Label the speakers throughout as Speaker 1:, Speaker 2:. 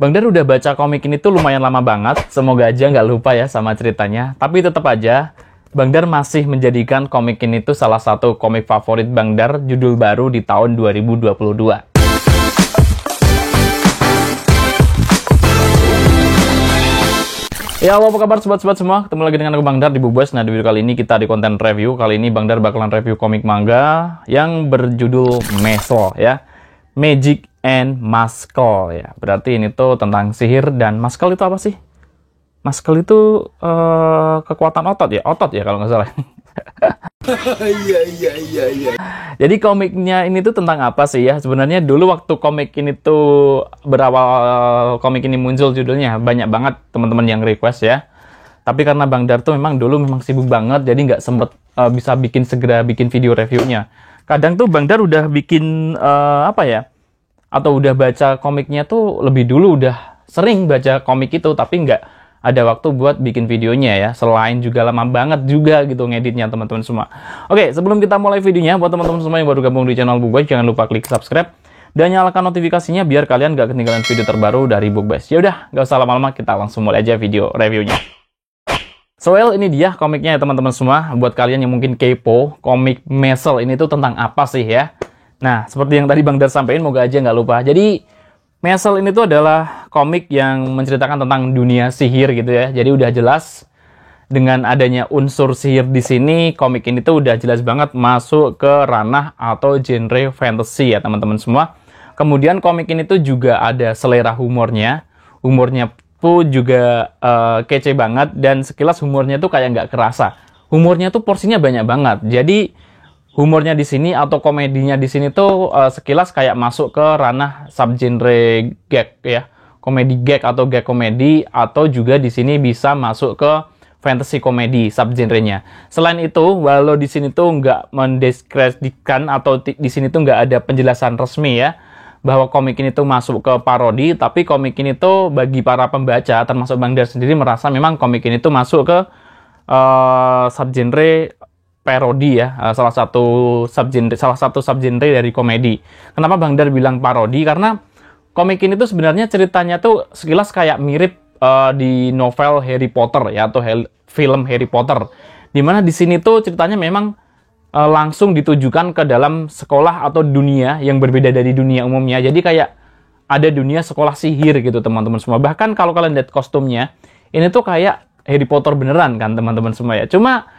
Speaker 1: Bang Dar udah baca komik ini tuh lumayan lama banget. Semoga aja nggak lupa ya sama ceritanya. Tapi tetap aja, Bang Dar masih menjadikan komik ini tuh salah satu komik favorit Bang Dar, judul baru di tahun 2022. Ya, halo, apa kabar sobat-sobat semua? Ketemu lagi dengan aku Bang Dar di Bubes. Nah, di video kali ini kita di konten review. Kali ini Bang Dar bakalan review komik manga yang berjudul Mashle ya. Magic and Muscle ya. Berarti ini tuh tentang sihir, dan Muscle itu apa sih? Muscle itu kekuatan otot ya kalau nggak salah. Iya. Jadi komiknya ini tuh tentang apa sih ya? Sebenarnya dulu waktu komik ini tuh berawal, komik ini muncul judulnya, banyak banget teman-teman yang request ya. Tapi karena Bang Dar tuh memang dulu sibuk banget, jadi nggak sempet bisa segera bikin video reviewnya. Kadang tuh Bang Dar udah bikin atau udah baca komiknya tuh lebih dulu, udah sering baca komik itu, tapi nggak ada waktu buat bikin videonya ya. Selain juga lama banget juga gitu ngeditnya teman-teman semua. Oke, sebelum kita mulai videonya, buat teman-teman semua yang baru gabung di channel Bubes, jangan lupa klik subscribe dan nyalakan notifikasinya biar kalian gak ketinggalan video terbaru dari Bubes. Ya udah, gak usah lama-lama, kita langsung mulai aja video reviewnya. So, ini dia komiknya ya teman-teman semua. Buat kalian yang mungkin kepo, komik Mashle ini tuh tentang apa sih ya? Nah, seperti yang tadi Bang Dar sampaikan, moga aja nggak lupa. Jadi Mashle ini tuh adalah komik yang menceritakan tentang dunia sihir gitu ya. Jadi udah jelas dengan adanya unsur sihir di sini, komik ini tuh udah jelas banget masuk ke ranah atau genre fantasy ya teman-teman semua. Kemudian komik ini tuh juga ada selera humornya. Humornya tuh juga kece banget, dan sekilas humornya tuh kayak nggak kerasa. Humornya tuh porsinya banyak banget. Jadi humornya di sini atau komedinya di sini tuh sekilas kayak masuk ke ranah subgenre gag ya, komedi gag atau gag komedi, atau juga di sini bisa masuk ke fantasy komedi subgenrenya. Selain itu, walau di sini tuh nggak mendeskripsikan atau di sini tuh nggak ada penjelasan resmi ya bahwa komik ini tuh masuk ke parodi, tapi komik ini tuh bagi para pembaca termasuk Bang Dar sendiri merasa memang komik ini tuh masuk ke subgenre parodi ya, salah satu subgenre dari komedi. Kenapa Bang Dar bilang parodi? Karena komik ini tuh sebenarnya ceritanya tuh sekilas kayak mirip di novel Harry Potter ya, atau film Harry Potter. Dimana di sini tuh ceritanya memang langsung ditujukan ke dalam sekolah atau dunia yang berbeda dari dunia umumnya. Jadi kayak ada dunia sekolah sihir gitu teman-teman semua. Bahkan kalau kalian lihat kostumnya, ini tuh kayak Harry Potter beneran kan teman-teman semua ya. Cuma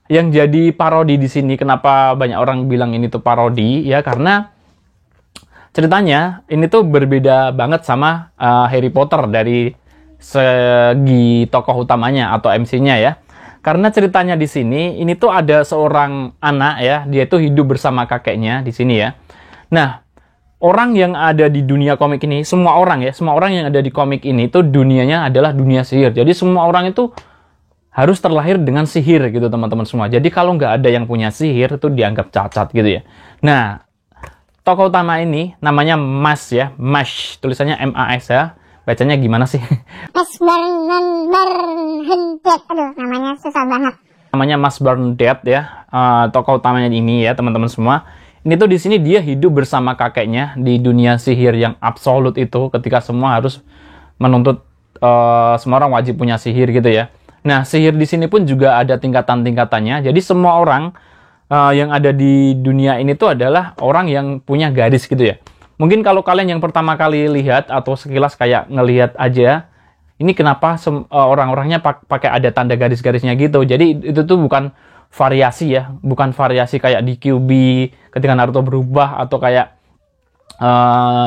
Speaker 1: yang jadi parodi di sini, kenapa banyak orang bilang ini tuh parodi ya, karena ceritanya ini tuh berbeda banget sama Harry Potter dari segi tokoh utamanya atau MC-nya ya. Karena ceritanya di sini ini tuh ada seorang anak ya, dia tuh hidup bersama kakeknya di sini ya. Nah, orang yang ada di dunia komik ini, semua orang yang ada di komik ini tuh dunianya adalah dunia sihir. Jadi semua orang itu harus terlahir dengan sihir gitu teman-teman semua. Jadi kalau nggak ada yang punya sihir itu dianggap cacat gitu ya. Nah, tokoh utama ini namanya Mas ya, Mash, tulisannya M-A-S ya. Bacanya gimana sih?
Speaker 2: Mas Bernadette, aduh namanya susah banget.
Speaker 1: Namanya Mas Bernadette ya, tokoh utamanya ini ya teman-teman semua. Ini tuh di sini dia hidup bersama kakeknya di dunia sihir yang absolut itu, ketika semua harus menuntut semua orang wajib punya sihir gitu ya. Nah, sihir di sini pun juga ada tingkatan-tingkatannya. Jadi semua orang yang ada di dunia ini tuh adalah orang yang punya garis gitu ya. Mungkin kalau kalian yang pertama kali lihat atau sekilas kayak ngelihat aja, ini kenapa orang-orangnya pakai ada tanda garis-garisnya gitu. Jadi itu tuh bukan variasi ya, bukan variasi kayak di QB ketika Naruto berubah, atau kayak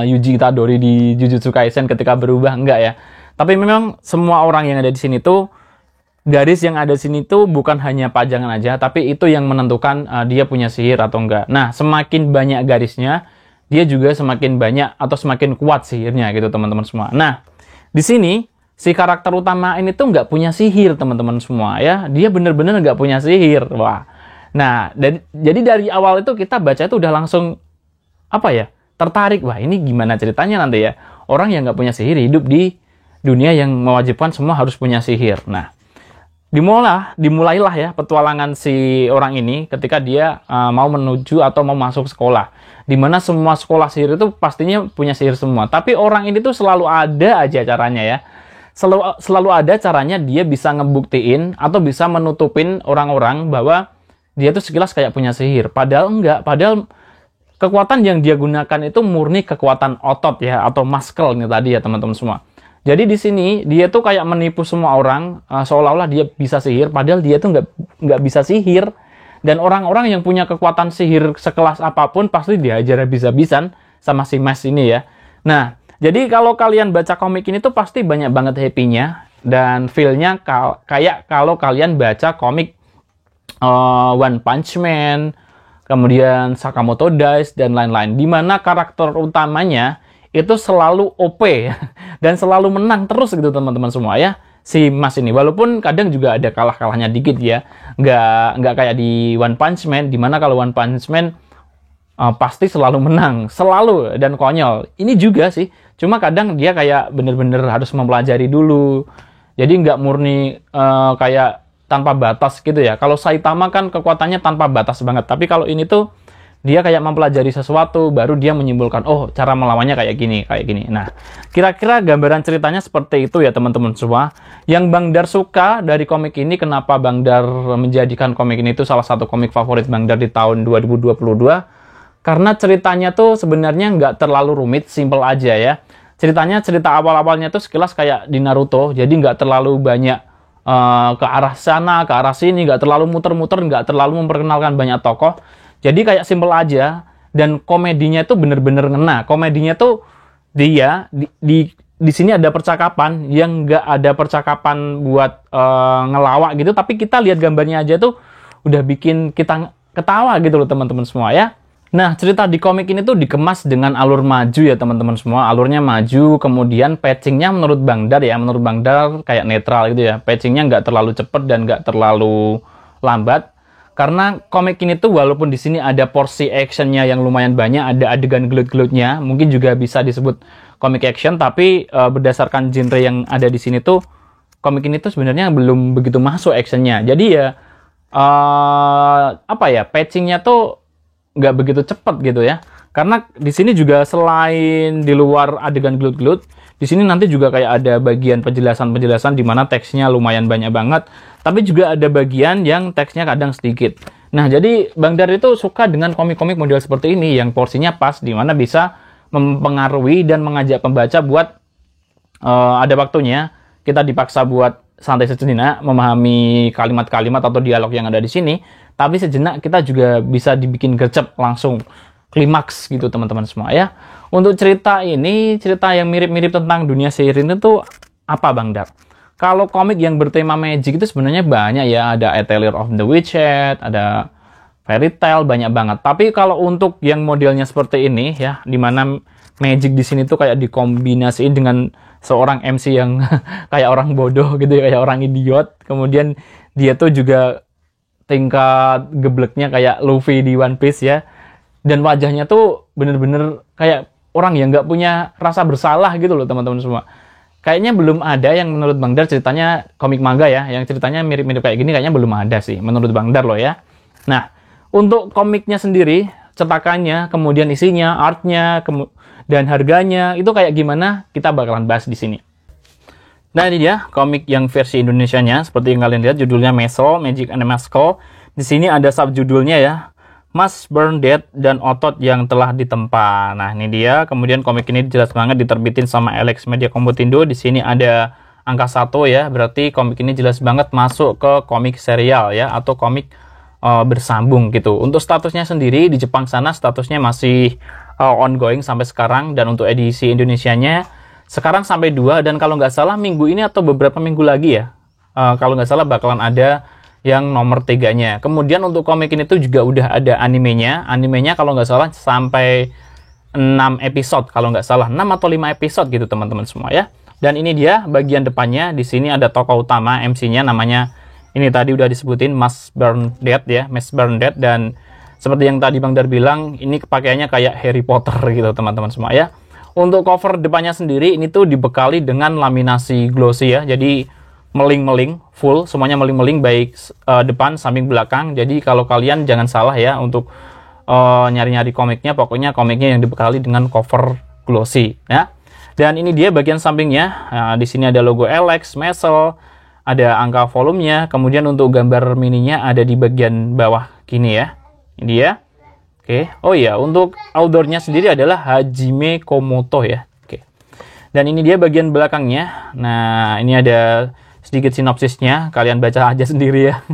Speaker 1: Yuji Itadori di Jujutsu Kaisen ketika berubah, enggak ya. Tapi memang semua orang yang ada di sini tuh, garis yang ada di sini tuh bukan hanya pajangan aja, tapi itu yang menentukan dia punya sihir atau enggak. Nah, semakin banyak garisnya, dia juga semakin banyak atau semakin kuat sihirnya gitu teman-teman semua. Nah, di sini si karakter utama ini tuh nggak punya sihir teman-teman semua ya. Dia bener-bener nggak punya sihir. Wah. Nah, jadi dari awal itu kita baca itu udah langsung tertarik. Wah, ini gimana ceritanya nanti ya? Orang yang nggak punya sihir hidup di dunia yang mewajibkan semua harus punya sihir. Nah, dimulailah ya petualangan si orang ini ketika dia mau menuju atau mau masuk sekolah. Dimana semua sekolah sihir itu pastinya punya sihir semua. Tapi orang ini tuh selalu ada aja caranya ya. Selalu ada caranya dia bisa ngebuktiin atau bisa menutupin orang-orang bahwa dia tuh sekilas kayak punya sihir. Padahal enggak. Padahal kekuatan yang dia gunakan itu murni kekuatan otot ya, atau muscle nih tadi ya teman-teman semua. Jadi di sini dia tuh kayak menipu semua orang seolah-olah dia bisa sihir, padahal dia tuh nggak bisa sihir. Dan orang-orang yang punya kekuatan sihir sekelas apapun pasti diajar habis-habisan sama si Mas ini ya. Nah, jadi kalau kalian baca komik ini tuh pasti banyak banget happy-nya dan feel-nya kayak kalau kalian baca komik One Punch Man, kemudian Sakamoto Days dan lain-lain, di mana karakter utamanya itu selalu OP dan selalu menang terus gitu teman-teman semua ya, si Mas ini. Walaupun kadang juga ada kalah-kalahnya dikit ya, nggak kayak di One Punch Man, di mana kalau One Punch Man pasti selalu menang, selalu, dan konyol. Ini juga sih, cuma kadang dia kayak bener-bener harus mempelajari dulu, jadi nggak murni kayak tanpa batas gitu ya. Kalau Saitama kan kekuatannya tanpa batas banget, tapi kalau ini tuh dia kayak mempelajari sesuatu, baru dia menyimpulkan, oh cara melawannya kayak gini, kayak gini. Nah, kira-kira gambaran ceritanya seperti itu ya teman-teman semua. Yang Bang Dar suka dari komik ini, kenapa Bang Dar menjadikan komik ini itu salah satu komik favorit Bang Dar di tahun 2022? Karena ceritanya tuh sebenarnya nggak terlalu rumit, simple aja ya. Ceritanya, cerita awal-awalnya tuh sekilas kayak di Naruto, jadi nggak terlalu banyak ke arah sana, ke arah sini, nggak terlalu muter-muter, nggak terlalu memperkenalkan banyak tokoh. Jadi kayak simple aja, dan komedinya itu bener-bener ngena. Komedinya tuh dia di sini ada percakapan yang nggak ada percakapan buat ngelawak gitu, tapi kita lihat gambarnya aja tuh udah bikin kita ketawa gitu loh teman-teman semua ya. Nah, cerita di komik ini tuh dikemas dengan alur maju ya teman-teman semua. Alurnya maju, kemudian patchingnya menurut Bang Dar ya, menurut Bang Dar kayak netral gitu ya. Patchingnya nggak terlalu cepet dan nggak terlalu lambat. Karena komik ini tuh walaupun di sini ada porsi actionnya yang lumayan banyak, ada adegan gelut-gelutnya, mungkin juga bisa disebut komik action, tapi berdasarkan genre yang ada di sini tuh, komik ini tuh sebenarnya belum begitu masuk actionnya. Jadi ya, patchingnya tuh nggak begitu cepat gitu ya. Karena di sini juga selain di luar adegan gelut-gelut, di sini nanti juga kayak ada bagian penjelasan-penjelasan di mana teksnya lumayan banyak banget, tapi juga ada bagian yang teksnya kadang sedikit. Nah, jadi Bang Dar itu suka dengan komik-komik model seperti ini yang porsinya pas, di mana bisa mempengaruhi dan mengajak pembaca buat ada waktunya kita dipaksa buat santai sejenak, memahami kalimat-kalimat atau dialog yang ada di sini, tapi sejenak kita juga bisa dibikin gercep langsung klimaks gitu teman-teman semua ya. Untuk cerita ini, cerita yang mirip-mirip tentang dunia sihir ini tuh apa Bang Dar? Kalau komik yang bertema magic itu sebenarnya banyak ya, ada A Tale of the Witches, ada Fairy Tail, banyak banget. Tapi kalau untuk yang modelnya seperti ini ya, dimana magic di sini tuh kayak dikombinasiin dengan seorang MC yang kayak orang bodoh gitu ya, kayak orang idiot. Kemudian dia tuh juga tingkat gebleknya kayak Luffy di One Piece ya. Dan wajahnya tuh bener-bener kayak orang yang nggak punya rasa bersalah gitu loh teman-teman semua. Kayaknya belum ada yang menurut Bang Dar ceritanya komik manga ya, yang ceritanya mirip-mirip kayak gini kayaknya belum ada sih menurut Bang Dar loh ya. Nah, untuk komiknya sendiri, cetakannya, kemudian isinya, artnya, dan harganya, itu kayak gimana kita bakalan bahas di sini. Nah, ini dia komik yang versi Indonesianya, seperti yang kalian lihat judulnya Meso, Magic and Masco. Di sini ada subjudulnya ya, Must Burn Dead dan Otot yang Telah Ditempa. Nah, ini dia. Kemudian komik ini jelas banget diterbitin sama Alex Media Komputindo. Di sini ada angka 1 ya. Berarti komik ini jelas banget masuk ke komik serial ya, atau komik bersambung gitu. Untuk statusnya sendiri di Jepang sana statusnya masih ongoing sampai sekarang, dan untuk edisi Indonesianya sekarang sampai 2, dan kalau nggak salah minggu ini atau beberapa minggu lagi ya, kalau nggak salah bakalan ada yang nomor 3-nya. Kemudian untuk komik ini tuh juga udah ada animenya. Animenya kalau nggak salah sampai 6 episode, kalau nggak salah 6 atau 5 episode gitu teman-teman semua ya. Dan ini dia bagian depannya. Di sini ada tokoh utama MC-nya, namanya ini tadi udah disebutin Must Burn Dead ya, Must Burn Dead. Dan seperti yang tadi Bang Dar bilang, ini pakaiannya kayak Harry Potter gitu teman-teman semua ya. Untuk cover depannya sendiri ini tuh dibekali dengan laminasi glossy ya. Jadi meling-meling, full, semuanya meling-meling, baik depan, samping, belakang. Jadi kalau kalian jangan salah ya untuk nyari-nyari komiknya, pokoknya komiknya yang dibekali dengan cover glossy ya. Dan ini dia bagian sampingnya. Nah, di sini ada logo Alex, Mesel, ada angka volumenya, kemudian untuk gambar mininya ada di bagian bawah gini ya. Ini dia. Oke. Oh iya, untuk outdoornya sendiri adalah Hajime Komoto ya. Oke. Dan ini dia bagian belakangnya. Nah, ini ada sedikit sinopsisnya, kalian baca aja sendiri ya.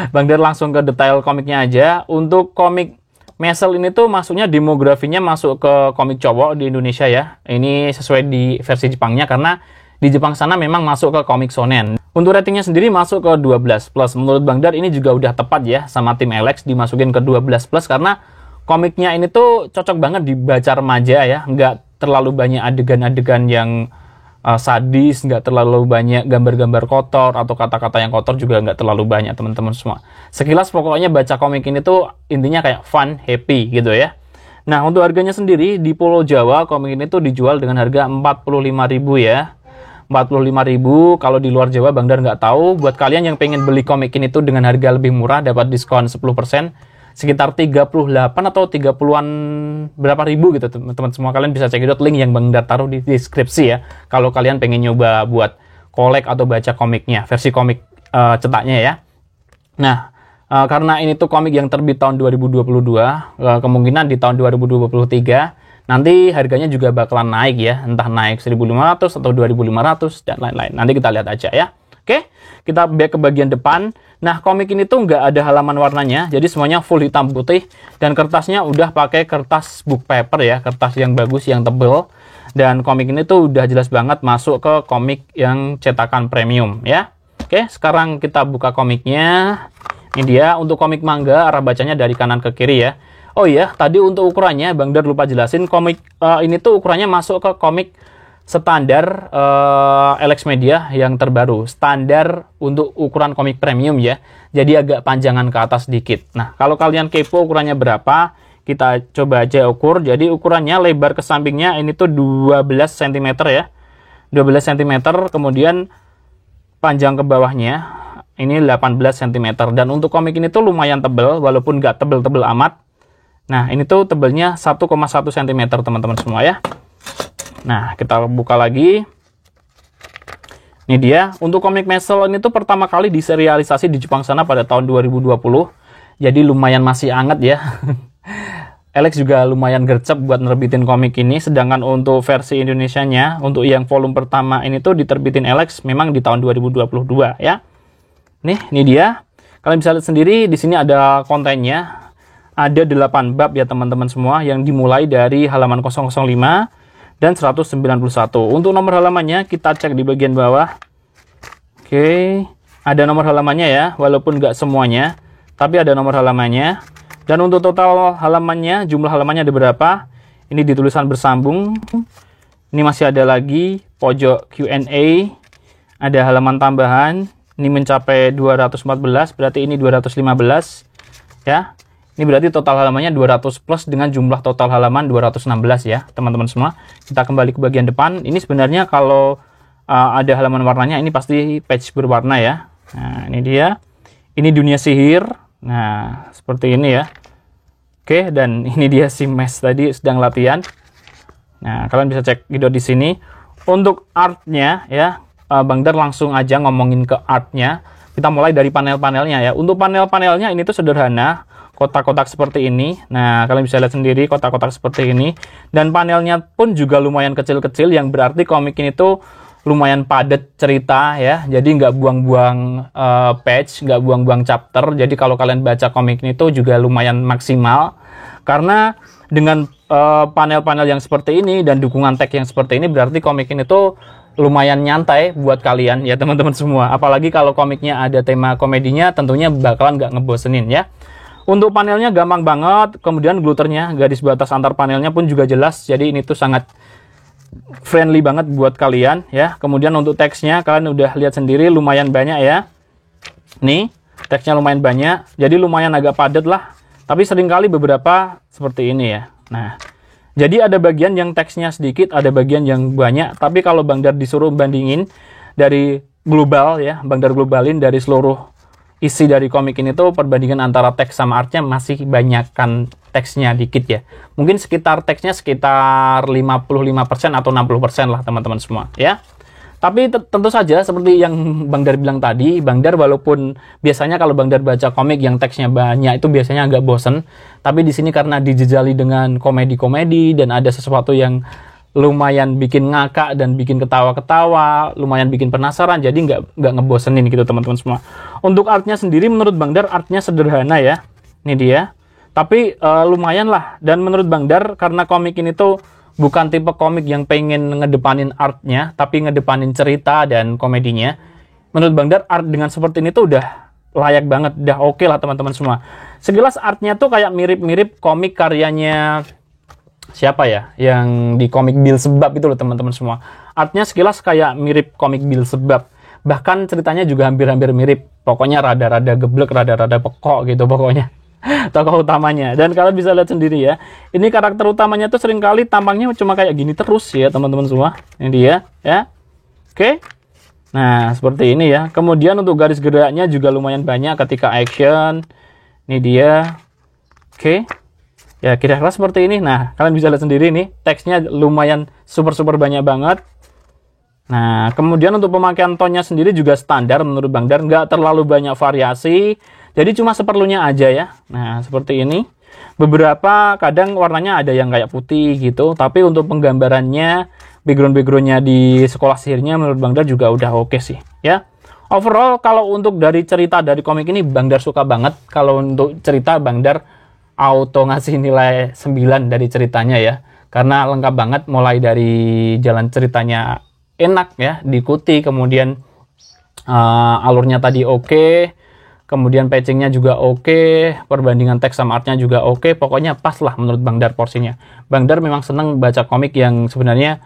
Speaker 1: Bang Dar langsung ke detail komiknya aja. Untuk komik Mesel ini tuh masuknya demografinya masuk ke komik cowok di Indonesia ya. Ini sesuai di versi Jepangnya karena di Jepang sana memang masuk ke komik shonen. Untuk ratingnya sendiri masuk ke 12+. Menurut Bang Dar ini juga udah tepat ya sama tim Alex dimasukin ke 12+ karena komiknya ini tuh cocok banget dibaca remaja ya. Nggak terlalu banyak adegan-adegan yang sadis, nggak terlalu banyak gambar-gambar kotor atau kata-kata yang kotor juga nggak terlalu banyak teman-teman semua. Sekilas pokoknya baca komik ini tuh intinya kayak fun, happy gitu ya. Nah untuk harganya sendiri di Pulau Jawa komik ini tuh dijual dengan harga 45.000 ya. 45.000, kalau di luar Jawa Bang Dar nggak tahu. Buat kalian yang pengen beli komik ini tuh dengan harga lebih murah dapat diskon 10%. Sekitar 38 atau 30-an berapa ribu gitu teman-teman semua. Kalian bisa cekidot link yang Bang Dar taruh di deskripsi ya. Kalau kalian pengen nyoba buat kolek atau baca komiknya, versi komik cetaknya ya. Nah, karena ini tuh komik yang terbit tahun 2022, kemungkinan di tahun 2023 nanti harganya juga bakalan naik ya. Entah naik 1.500 atau 2.500 dan lain-lain. Nanti kita lihat aja ya. Oke, kita back ke bagian depan. Nah, komik ini tuh nggak ada halaman warnanya, jadi semuanya full hitam putih. Dan kertasnya udah pakai kertas book paper ya, kertas yang bagus, yang tebel. Dan komik ini tuh udah jelas banget masuk ke komik yang cetakan premium ya. Oke, sekarang kita buka komiknya. Ini dia, untuk komik manga, arah bacanya dari kanan ke kiri ya. Oh iya, tadi untuk ukurannya, Bang Dar lupa jelasin, komik ini tuh ukurannya masuk ke komik standar Alex Media yang terbaru, standar untuk ukuran komik premium ya, jadi agak panjangan ke atas sedikit. Nah kalau kalian kepo ukurannya berapa, kita coba aja ukur. Jadi ukurannya lebar ke sampingnya ini tuh 12 cm ya, 12 cm, kemudian panjang ke bawahnya ini 18 cm. Dan untuk komik ini tuh lumayan tebel, walaupun nggak tebel-tebel amat. Nah ini tuh tebelnya 1,1 cm teman-teman semua ya. Nah, kita buka lagi. Ini dia. Untuk komik Mesel ini tuh pertama kali diserialisasi di Jepang sana pada tahun 2020. Jadi lumayan masih anget ya. Alex juga lumayan gercep buat nerbitin komik ini. Sedangkan untuk versi Indonesianya, untuk yang volume pertama ini tuh diterbitin Alex memang di tahun 2022 ya. Nih, ini dia. Kalian bisa lihat sendiri di sini ada kontennya. Ada 8 bab ya teman-teman semua yang dimulai dari halaman 005 dan 191. Untuk nomor halamannya kita cek di bagian bawah. Oke, ada nomor halamannya ya, walaupun nggak semuanya, tapi ada nomor halamannya. Dan untuk total halamannya, jumlah halamannya ada berapa? Ini di tulisan bersambung. Ini masih ada lagi pojok Q&A. Ada halaman tambahan. Ini mencapai 214, berarti ini 215 ya. Ini berarti total halamannya 200 plus dengan jumlah total halaman 216 ya, teman-teman semua. Kita kembali ke bagian depan. Ini sebenarnya kalau ada halaman warnanya, ini pasti page berwarna ya. Nah, ini dia. Ini dunia sihir. Nah, seperti ini ya. Oke, dan ini dia si Mes tadi sedang latihan. Nah, kalian bisa cek video di sini. Untuk artnya ya, Bang Dar langsung aja ngomongin ke artnya. Kita mulai dari panel-panelnya ya. Untuk panel-panelnya ini tuh sederhana. Kotak-kotak seperti ini. Nah, kalian bisa lihat sendiri kotak-kotak seperti ini. Dan panelnya pun juga lumayan kecil-kecil, yang berarti komik ini tuh lumayan padat cerita ya. Jadi nggak buang-buang page, nggak buang-buang chapter. Jadi kalau kalian baca komik ini tuh juga lumayan maksimal. Karena dengan panel-panel yang seperti ini dan dukungan tag yang seperti ini, berarti komik ini tuh lumayan nyantai buat kalian ya teman-teman semua. Apalagi kalau komiknya ada tema komedinya, tentunya bakalan nggak ngebosenin ya. Untuk panelnya gampang banget, kemudian gluternya, garis batas antar panelnya pun juga jelas, jadi ini tuh sangat friendly banget buat kalian ya. Kemudian untuk teksnya, kalian udah lihat sendiri lumayan banyak ya. Nih, teksnya lumayan banyak, jadi lumayan agak padat lah, tapi seringkali beberapa seperti ini ya. Nah, jadi ada bagian yang teksnya sedikit, ada bagian yang banyak, tapi kalau Bang Dar disuruh bandingin dari global ya, Bang Dar globalin dari seluruh isi dari komik ini tuh perbandingan antara teks sama artnya masih banyakkan teksnya dikit ya. Mungkin teksnya sekitar 55% atau 60% lah teman-teman semua ya. Tapi tentu saja seperti yang Bang Dar bilang tadi, Bang Dar walaupun biasanya kalau Bang Dar baca komik yang teksnya banyak itu biasanya agak bosen. Tapi di sini karena dijejali dengan komedi-komedi dan ada sesuatu yang lumayan bikin ngakak dan bikin ketawa-ketawa, lumayan bikin penasaran, jadi nggak ngebosenin gitu teman-teman semua. Untuk artnya sendiri menurut Bang Dar artnya sederhana ya, ini dia. Tapi lumayan lah, dan menurut Bang Dar karena komik ini tuh bukan tipe komik yang pengen ngedepanin artnya, tapi ngedepanin cerita dan komedinya. Menurut Bang Dar art dengan seperti ini tuh udah layak banget, udah oke lah teman-teman semua. Sekilas artnya tuh kayak mirip-mirip komik karyanya siapa ya, yang di komik Beelzebub itu loh teman-teman semua. Artnya sekilas kayak mirip komik Beelzebub. Bahkan ceritanya juga hampir-hampir mirip. Pokoknya rada-rada geblek, rada-rada pekok gitu pokoknya. Tokoh utamanya. Dan kalian bisa lihat sendiri ya. Ini karakter utamanya tuh seringkali tampangnya cuma kayak gini terus ya teman-teman semua. Ini dia ya. Oke. Nah, seperti ini ya. Kemudian untuk garis geraknya juga lumayan banyak ketika action. Ini dia. Oke. Ya, kira-kira seperti ini. Nah, kalian bisa lihat sendiri nih, teksnya lumayan super-super banyak banget. Nah, kemudian untuk pemakaian tonnya sendiri juga standar menurut Bang Dar, nggak terlalu banyak variasi. Jadi cuma seperlunya aja ya. Nah, seperti ini. Beberapa kadang warnanya ada yang kayak putih gitu, tapi untuk penggambarannya, background-backgroundnya di sekolah sihirnya menurut Bang Dar juga udah oke sih, ya. Overall, kalau untuk dari cerita dari komik ini, Bang Dar suka banget. Kalau untuk cerita, Bang Dar auto ngasih nilai 9 dari ceritanya ya, karena lengkap banget mulai dari jalan ceritanya enak ya diikuti, kemudian alurnya tadi oke, kemudian pacingnya juga oke, perbandingan teks sama artnya juga oke, pokoknya pas lah menurut Bang Dar porsinya. Bang Dar memang seneng baca komik yang sebenarnya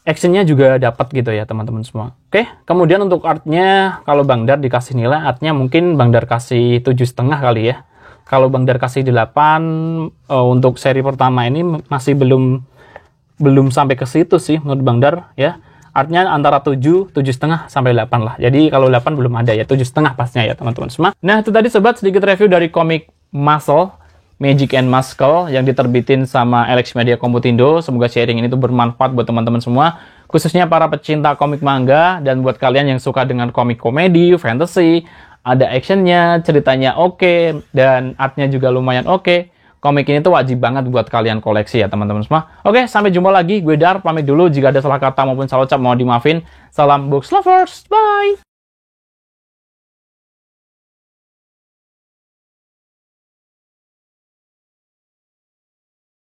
Speaker 1: actionnya juga dapat gitu ya teman-teman semua. Oke, kemudian untuk artnya kalau Bang Dar dikasih nilai artnya mungkin Bang Dar kasih 7,5 kali ya. Kalau Bang Dar kasih 8 untuk seri pertama ini masih belum sampai ke situ sih menurut Bang Dar ya. Artinya antara 7, 7,5 sampai 8 lah. Jadi kalau 8 belum ada ya, 7,5 pasnya ya teman-teman semua. Nah, itu tadi sobat sedikit review dari komik Muscle, Magic and Muscle yang diterbitin sama Alex Media Komputindo. Semoga sharing ini tuh bermanfaat buat teman-teman semua, khususnya para pecinta komik manga dan buat kalian yang suka dengan komik komedi, fantasy, ada actionnya, ceritanya oke, dan artnya juga lumayan oke. Komik ini tuh wajib banget buat kalian koleksi ya teman-teman semua. Oke, sampai jumpa lagi. Gue Dar, pamit dulu. Jika ada salah kata maupun salah ucap mohon dimaafin. Salam books lovers, bye!